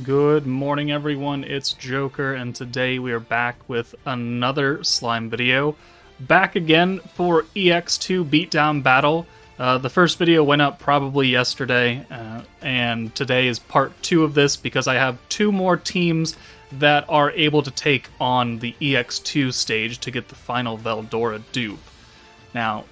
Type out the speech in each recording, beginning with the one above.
Good morning, everyone. It's Joker, and today we are back with another slime video. Back again for EX2 Beatdown Battle. The first video went up probably yesterday, and today is part 2 of this because I have 2 more teams that are able to take on the EX2 stage to get the final Veldora dupe. Now,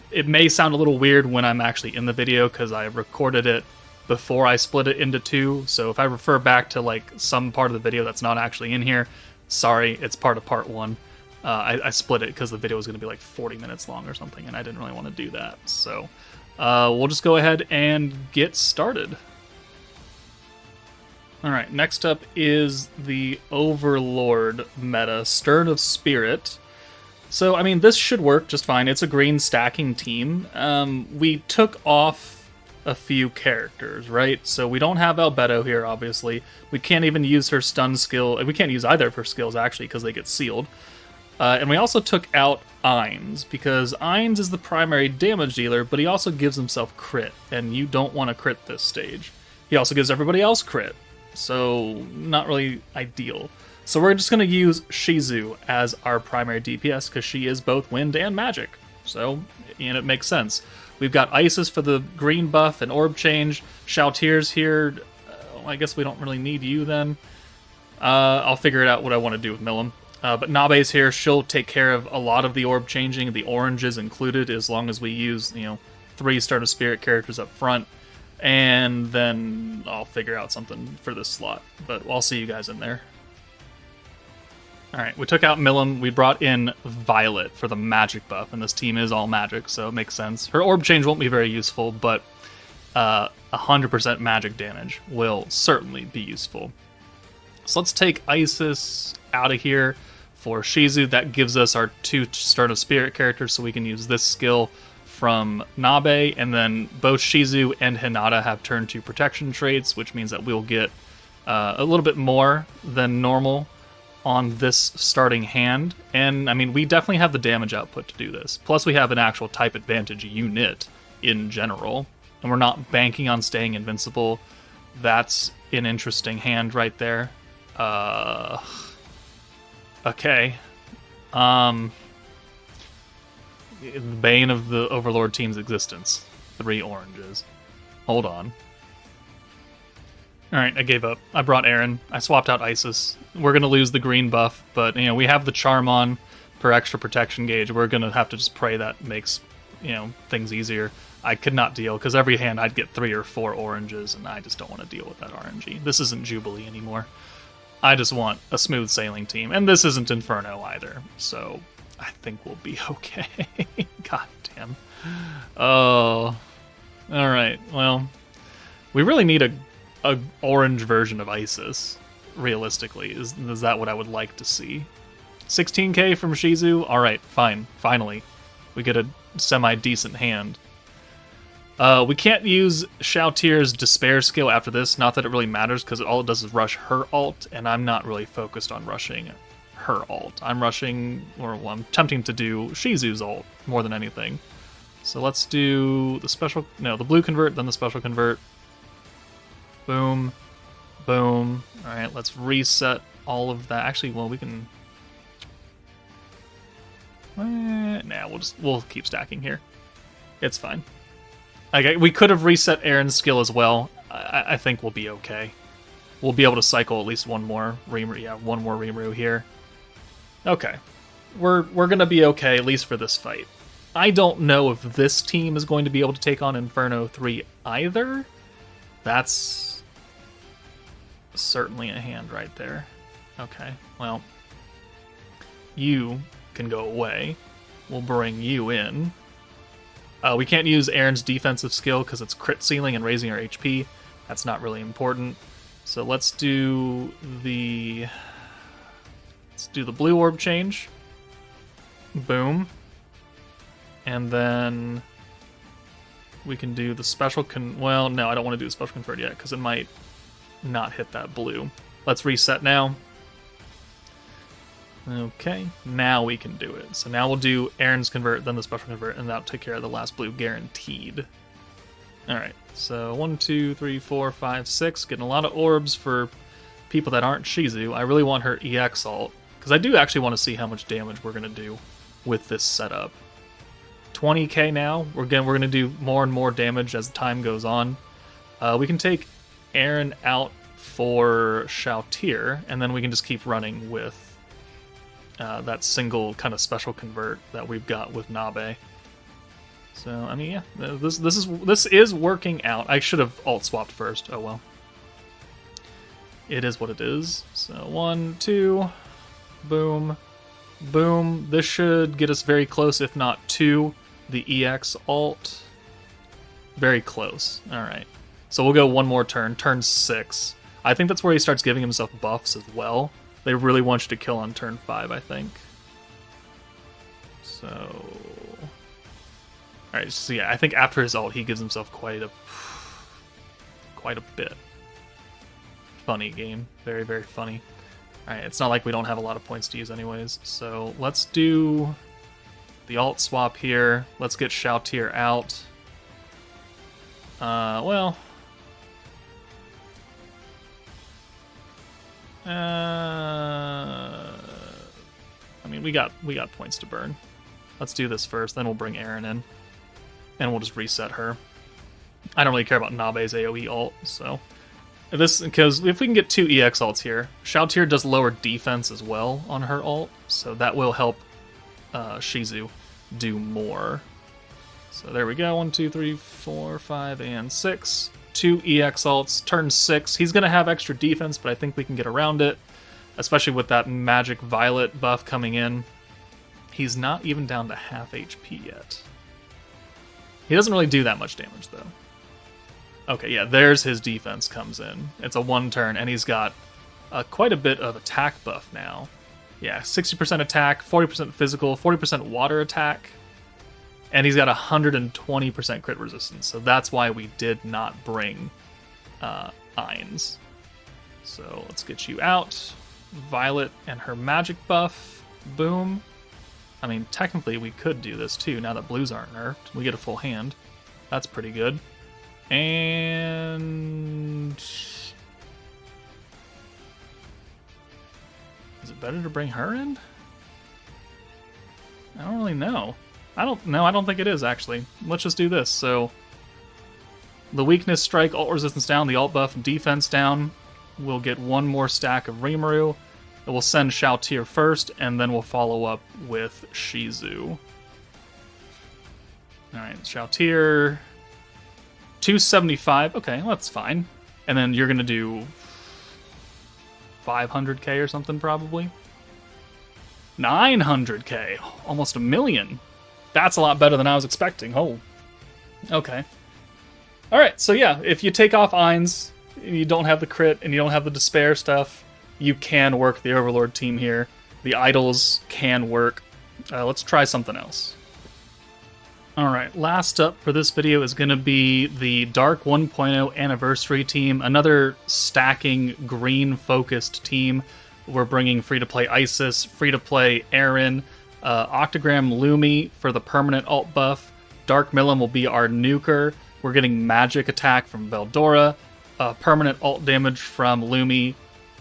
it may sound a little weird when I'm actually in the video because I recorded it before I split it into 2, so if I refer back to like some part of the video that's not actually in here, sorry, it's part of part 1. I split it because the video was going to be like 40 minutes long or something, and I didn't really want to do that. So we'll just go ahead and get started. Alright, next up is the Overlord meta, Stern of Spirit. So, I mean, this should work just fine. It's a green stacking team. We took off a few characters, right? So we don't have Albedo here, obviously. We can't even use her stun skill. We can't use either of her skills, actually, because they get sealed. And we also took out Ainz, because Ainz is the primary damage dealer, but he also gives himself crit, and you don't want to crit this stage. He also gives everybody else crit, so not really ideal. So we're just going to use Shizu as our primary DPS, because she is both wind and magic. So, and it makes sense. We've got Isis for the green buff and orb change. Shoutier's here. I guess we don't really need you then. I'll figure it out what I want to do with Millum. But Nabe's here. She'll take care of a lot of the orb changing, the oranges included, as long as we use, 3 Stern of Spirit characters up front. And then I'll figure out something for this slot. But I'll see you guys in there. Alright, we took out Millum, we brought in Violet for the magic buff, and this team is all magic, so it makes sense. Her orb change won't be very useful, but 100% magic damage will certainly be useful. So let's take Isis out of here for Shizu. That gives us our 2 Stern of Spirit characters, so we can use this skill from Nabe, and then both Shizu and Hinata have turn 2 protection traits, which means that we'll get a little bit more than normal on this starting hand, and I mean, we definitely have the damage output to do this. Plus, we have an actual type advantage unit in general, and we're not banking on staying invincible. That's an interesting hand right there. Okay. The bane of the Overlord team's existence. 3 oranges. Hold on. Alright, I gave up. I brought Aaron. I swapped out Isis. We're going to lose the green buff, but, we have the charm on for extra protection gauge. We're going to have to just pray that makes, things easier. I could not deal, because every hand I'd get 3 or 4 oranges, and I just don't want to deal with that RNG. This isn't Jubilee anymore. I just want a smooth sailing team, and this isn't Inferno either, so I think we'll be okay. God damn. Oh. Alright, well, we really need a orange version of Isis, realistically. Is that what I would like to see? 16k from Shizu? Alright, fine. Finally. We get a semi-decent hand. We can't use Shoutier's Despair skill after this, not that it really matters, because all it does is rush her ult, and I'm not really focused on rushing her ult. I'm rushing, I'm attempting to do Shizu's ult more than anything. So let's do the blue convert, then the special convert. Boom. Boom. Alright, let's reset all of that. Actually, well, we can... Nah, we'll keep stacking here. It's fine. Okay, we could have reset Aaron's skill as well. I think we'll be okay. We'll be able to cycle at least one more Rimuru. Yeah, one more Rimuru here. Okay. We're gonna be okay, at least for this fight. I don't know if this team is going to be able to take on Inferno 3 either. That's certainly a hand right there. Okay, well, you can go away. We'll bring you in. We can't use Aaron's defensive skill because it's crit sealing and raising our HP. That's not really important. So let's do the blue orb change. Boom. And then we can do the special well, no, I don't want to do the special convert yet because it might not hit that blue. Let's reset now. Okay, now we can do it. So now we'll do Aaron's convert, then the special convert, and that'll take care of the last blue guaranteed. Alright, so 1, 2, 3, 4, 5, 6. Getting a lot of orbs for people that aren't Shizu. I really want her EX ult, because I do actually want to see how much damage we're going to do with this setup. 20k now. We're going to do more and more damage as time goes on. We can take Aaron out for Shoutir, and then we can just keep running with that single kind of special convert that we've got with Nabe. So I mean, yeah, this is working out. I should have alt swapped first. Oh well. It is what it is. So 1, 2, boom, boom. This should get us very close, if not to the EX alt. Very close. All right. So we'll go one more turn. Turn 6. I think that's where he starts giving himself buffs as well. They really want you to kill on turn 5, I think. So, all right. So yeah, I think after his ult, he gives himself quite a bit. Funny game, very, very funny. All right, it's not like we don't have a lot of points to use anyways. So let's do the alt swap here. Let's get Shoutir out. Well. I mean, we got points to burn. Let's do this first, then we'll bring Aaron in, and we'll just reset her. I don't really care about Nabe's AoE ult, so because if we can get 2 EX ults here, Shoutir does lower defense as well on her ult, so that will help Shizu do more. So there we go. 1, 2, 3, 4, 5, and 6. 2 EX ults. Turn 6. He's going to have extra defense, but I think we can get around it, especially with that magic violet buff coming in. He's not even down to half HP yet. He doesn't really do that much damage, though. Okay, yeah, there's his defense comes in. It's a 1 turn, and he's got quite a bit of attack buff now. Yeah, 60% attack, 40% physical, 40% water attack, and he's got 120% crit resistance, so that's why we did not bring Ainz. So let's get you out. Violet and her magic buff. Boom. I mean, technically we could do this too, now that blues aren't nerfed. We get a full hand. That's pretty good. And is it better to bring her in? I don't really know. I don't think it is, actually. Let's just do this. So the weakness strike, alt resistance down, the alt buff defense down. We'll get 1 more stack of Rimuru. We'll send Shoutir first, and then we'll follow up with Shizu. Alright, Shoutir 275. Okay, well, that's fine. And then you're gonna do 500k or something, probably. 900k, almost 1 million. That's a lot better than I was expecting. Oh, okay. All right, so yeah, if you take off Ainz, and you don't have the crit, and you don't have the despair stuff, you can work the Overlord team here. The idols can work. Let's try something else. Alright, last up for this video is going to be the Dark 1.0 Anniversary team, another stacking green-focused team. We're bringing free-to-play Isis, free-to-play Aaron, Octogram Lumi for the permanent alt buff, Dark Milim will be our nuker, we're getting magic attack from Veldora, permanent alt damage from Lumi,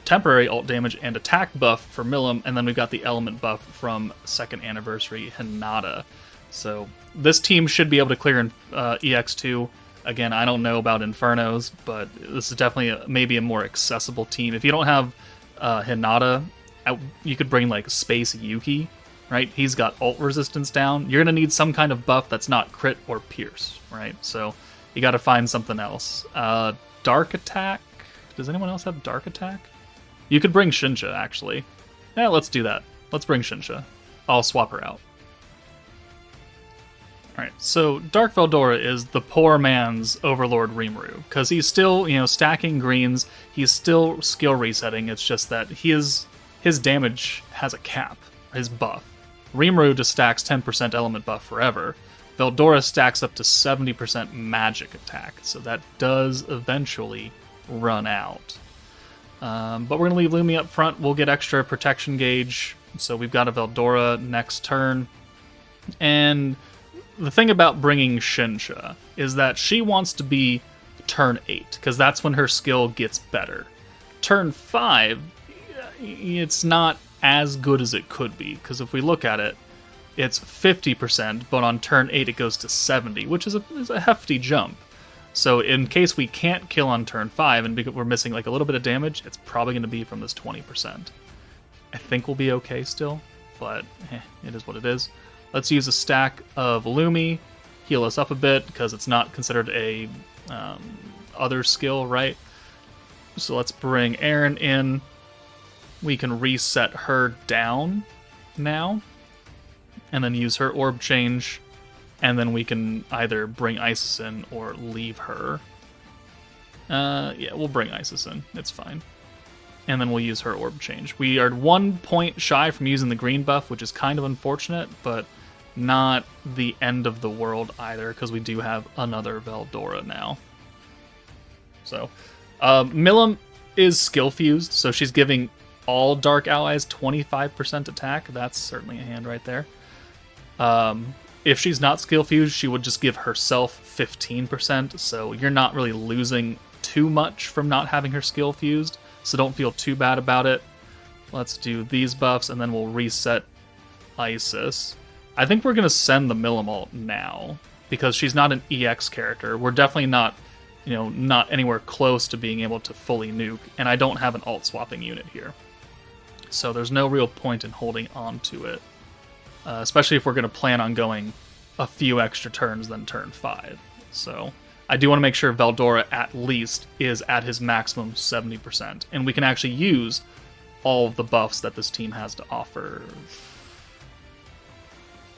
temporary alt damage and attack buff for Milim, and then we've got the element buff from 2nd Anniversary Hinata. So this team should be able to clear in EX2. Again, I don't know about Infernos, but this is definitely maybe a more accessible team. If you don't have Hinata, you could bring like Space Yuki, right? He's got ult resistance down. You're going to need some kind of buff that's not crit or pierce, right? So you got to find something else. Dark attack? Does anyone else have dark attack? You could bring Shinsha, actually. Yeah, let's do that. Let's bring Shinsha. I'll swap her out. Alright, so Dark Veldora is the poor man's Overlord Rimuru, because he's still, stacking greens, he's still skill resetting, it's just that his damage has a cap, his buff. Rimuru just stacks 10% element buff forever. Veldora stacks up to 70% magic attack, so that does eventually run out. But we're going to leave Lumi up front, we'll get extra protection gauge, so we've got a Veldora next turn, and the thing about bringing Shinsha is that she wants to be turn 8, because that's when her skill gets better. Turn 5, it's not as good as it could be, because if we look at it, it's 50%, but on turn 8 it goes to 70, which is a hefty jump. So in case we can't kill on turn 5 and we're missing like a little bit of damage, it's probably going to be from this 20%. I think we'll be okay still, but it is what it is. Let's use a stack of Lumi, heal us up a bit, because it's not considered a other skill, right? So let's bring Aaron in. We can reset her down now, and then use her orb change, and then we can either bring Isis in or leave her. Yeah, we'll bring Isis in. It's fine. And then we'll use her orb change. We are 1 point shy from using the green buff, which is kind of unfortunate, but not the end of the world either, because we do have another Veldora now. So, Milim is skill fused, so she's giving all dark allies 25% attack. That's certainly a hand right there. If she's not skill fused, she would just give herself 15%, so you're not really losing too much from not having her skill fused, so don't feel too bad about it. Let's do these buffs, and then we'll reset Isis. I think we're going to send the Milim ult now, because she's not an EX character. We're definitely not, not anywhere close to being able to fully nuke, and I don't have an alt swapping unit here. So there's no real point in holding on to it, especially if we're going to plan on going a few extra turns than turn 5. So I do want to make sure Veldora at least is at his maximum 70%, and we can actually use all of the buffs that this team has to offer.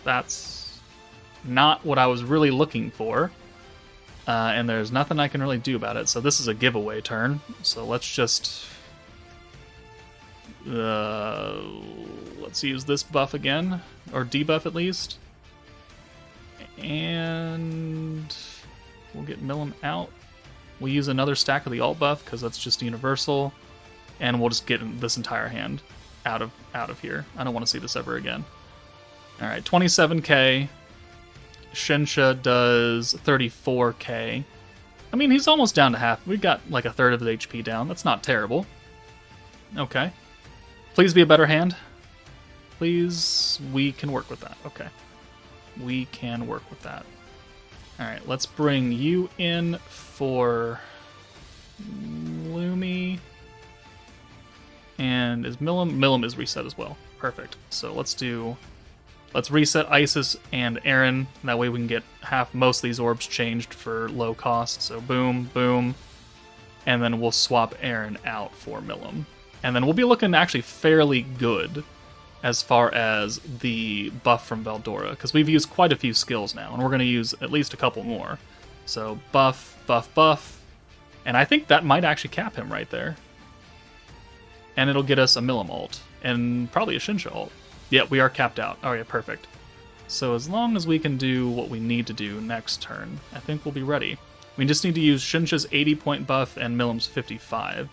That's not what I was really looking for, and there's nothing I can really do about it. So this is a giveaway turn, so let's just... let's use this buff again, or debuff at least, and we'll get Milim out. We'll use another stack of the alt buff because that's just universal, and we'll just get this entire hand out of here. I don't want to see this ever again. All right, 27k. Shinsha does 34k. I mean, he's almost down to half. We've got like a third of his HP down. That's not terrible. Okay. Please be a better hand. Please, we can work with that. Okay. We can work with that. Alright, let's bring you in for Lumi. And is Milim? Milim is reset as well. Perfect. So let's reset Isis and Aaron. That way we can get most of these orbs changed for low cost. So boom, boom. And then we'll swap Aaron out for Milim. And then we'll be looking actually fairly good as far as the buff from Veldora, because we've used quite a few skills now, and we're going to use at least a couple more. So buff, buff, buff, and I think that might actually cap him right there. And it'll get us a Milim ult, and probably a Shinsha ult. Yeah, we are capped out. Oh yeah, perfect. So as long as we can do what we need to do next turn, I think we'll be ready. We just need to use Shinsha's 80-point buff and Milim's 55.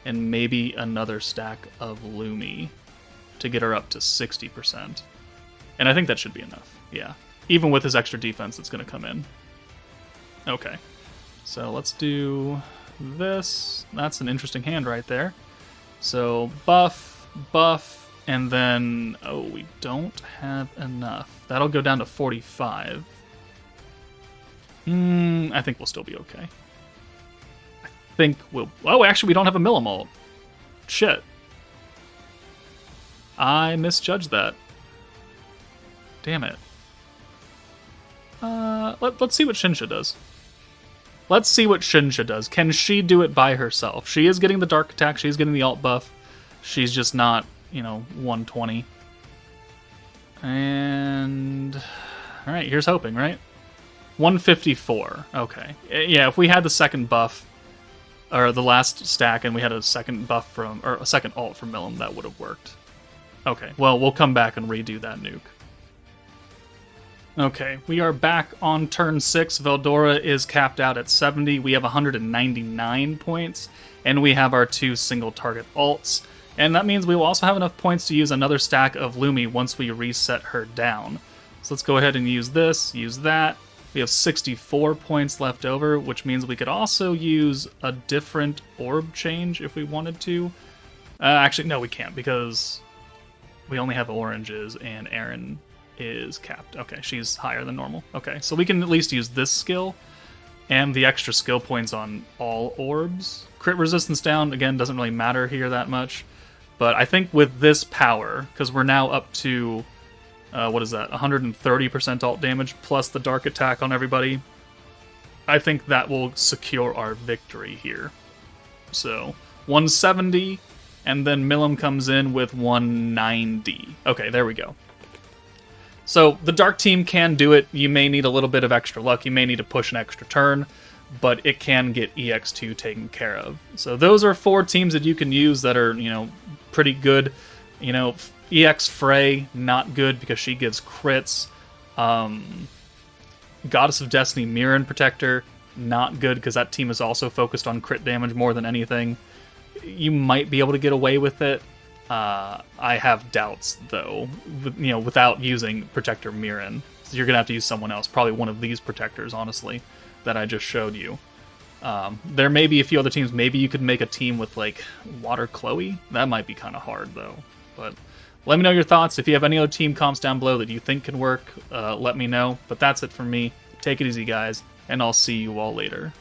And maybe another stack of Lumi to get her up to 60%. And I think that should be enough, yeah. Even with his extra defense that's going to come in. Okay, so let's do this. That's an interesting hand right there. So buff, buff, and then... oh, we don't have enough. That'll go down to 45. I think we'll still be okay. Think we'll... oh, actually, we don't have a Milim ult. Shit. I misjudged that. Damn it. Let's see what Shinsha does. Let's see what Shinsha does. Can she do it by herself? She is getting the dark attack. She's getting the alt buff. She's just not, 120. And... alright, here's hoping, right? 154. Okay. Yeah, if we had the second buff... or the last stack, and we had a second buff or a second ult from Milim, that would have worked. Okay, well, we'll come back and redo that nuke. Okay, we are back on turn 6. Veldora is capped out at 70. We have 199 points, and we have our 2 single target ults. And that means we will also have enough points to use another stack of Lumi once we reset her down. So let's go ahead and use this, use that. We have 64 points left over, which means we could also use a different orb change if we wanted to. Actually, no, we can't, because we only have oranges and Erin is capped. Okay, she's higher than normal. Okay, so we can at least use this skill and the extra skill points on all orbs. Crit resistance down, again, doesn't really matter here that much. But I think with this power, because we're now up to, what is that, 130% alt damage plus the dark attack on everybody, I think that will secure our victory here. So, 170, and then Milim comes in with 190. Okay, there we go. So, the Dark team can do it. You may need a little bit of extra luck. You may need to push an extra turn, but it can get EX2 taken care of. So, those are 4 teams that you can use that are, pretty good. EX Frey, not good because she gives crits. Goddess of Destiny, Mirren Protector, not good because that team is also focused on crit damage more than anything. You might be able to get away with it. I have doubts, though, without using Protector Mirren. So you're going to have to use someone else, probably one of these Protectors, honestly, that I just showed you. There may be a few other teams. Maybe you could make a team with, like, Water Chloe. That might be kind of hard, though. But let me know your thoughts. If you have any other team comps down below that you think can work, let me know. But that's it from me. Take it easy, guys, and I'll see you all later.